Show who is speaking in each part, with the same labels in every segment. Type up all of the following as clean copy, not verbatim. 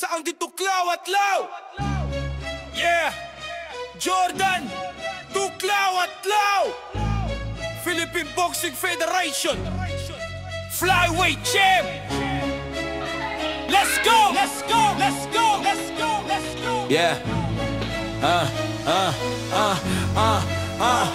Speaker 1: Saan dito Tuklaw at Law? Yeah! Jordan, Tuklaw at Law, Philippine Boxing Federation, Flyweight Champ. Let's go! Let's go! Let's go! Let's go! Let's go! Yeah.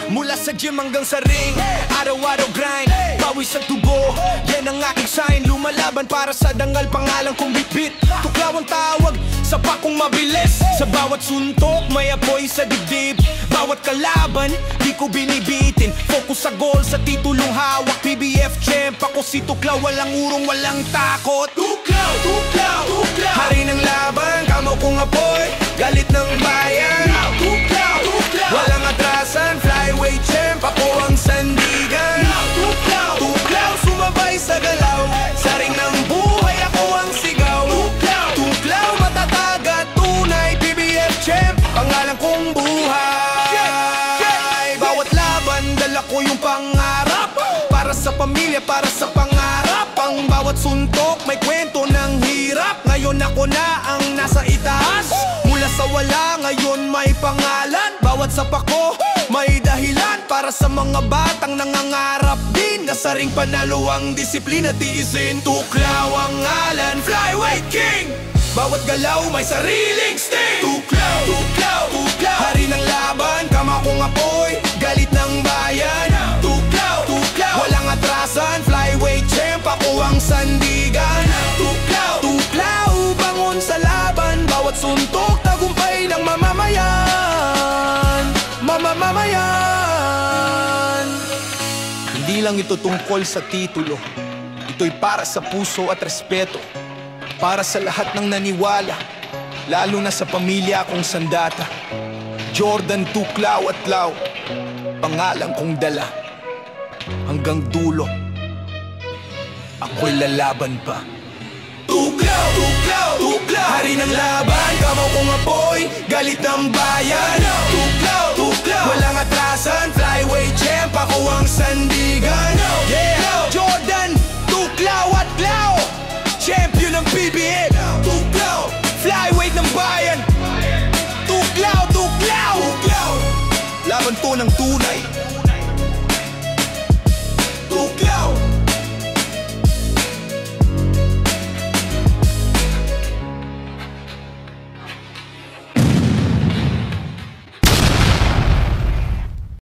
Speaker 1: Mula sa gym hanggang sa ring, araw-araw grind, pawis sa tubo, yan ang aking sign. Lumalaban para sa dangal, pangalan kong Bitbit. Tuklaw ang tawag sa pakong mabilis. Sa bawat suntok, may apoy sa dibdib. Bawat kalaban, di ko binibitin. Focus sa goal, sa titulong hawak. PBF champ, ako si Tuklaw. Walang urong, walang takot. Tuklaw, Tuklaw, Tuklaw, hari ng laban, kamaw kong apoy, galit ng bayan. Tuklaw, Tuklaw, walang atrasan, flyweight champ, ako ang sandigan. Tuklaw, Tuklaw, sumabay sa galaw, sa ring ng buhay, ako ang sigaw. Tuklaw, Tuklaw, matatag at tunay, PBF champ, pangalan kong buhay. Bawat laban, dala ko yung pangarap, para sa pamilya, para sa pangarap. Ang bawat suntok, may kwento ng hirap. Ngayon ako na ang nasa itaas, mula sa wala, ngayon may pangalan. Bawat sapak ko, may dahilan, para sa mga batang nangangarap din. Nasa ring panalo ang disiplina, tiisin. Tuklaw ang ngalan, Flyweight King. Bawat galaw may sariling sting. Tuklaw, Tuklaw, Tuklaw, hari ng laban, kama kong apoy, galit ng bayan. Tuklaw, Tuklaw, walang atrasan, flyweight champ, ako ang sandigan. Tuklaw, Tuklaw, bangon sa laban, bawat suntok, tagumpay ng mamamayan. Mamamayan. Hindi lang ito tungkol sa titulo, ito'y para sa puso at respeto, para sa lahat ng naniwala, lalo na sa pamilya kong sandata. Jordan, Tuklaw at Law, pangalan kong dala, hanggang dulo ako'y lalaban pa. Tuklaw, Tuklaw, Tuklaw, hari ng laban, kamaw kong apoy, galit ng bayan. Tuklaw, Tuklaw, walang atrasan, flyweight champ, ako ang sandigan. Yeah,